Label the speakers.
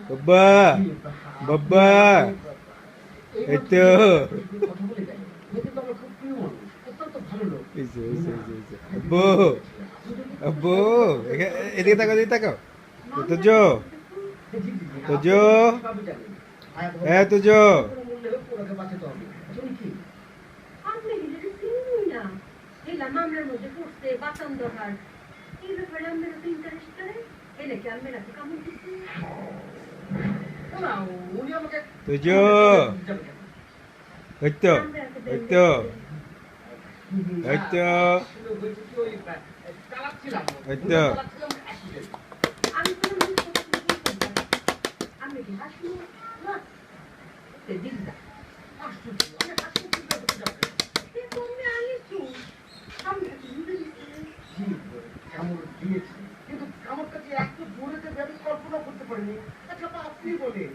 Speaker 1: বাবা বাবা এই তো আব্বু আব্বু এদিকে তাকাও এদিকে তাকাও তুজো তুজো হ্যাঁ তুজো
Speaker 2: মামলার মধ্যে পড়ছে বাসন দরকার এই ব্যাপারে আমরা তো ইন্টারেস্ট করে এলে কি আমরা তো কাম করছি না উনি আমাকে
Speaker 1: তুজো এই তো এই তো এই তো এই তো
Speaker 2: আমি তো আমি কি হাসি না তে দিদা হাসি আমি হাসি তে তুমি আনিছো আমি
Speaker 3: কামড় দিয়েছি কিন্তু কামড়টাকে এত জোরে যে আমি কল্পনা করতে পারিনি আচ্ছা আপনি বলেন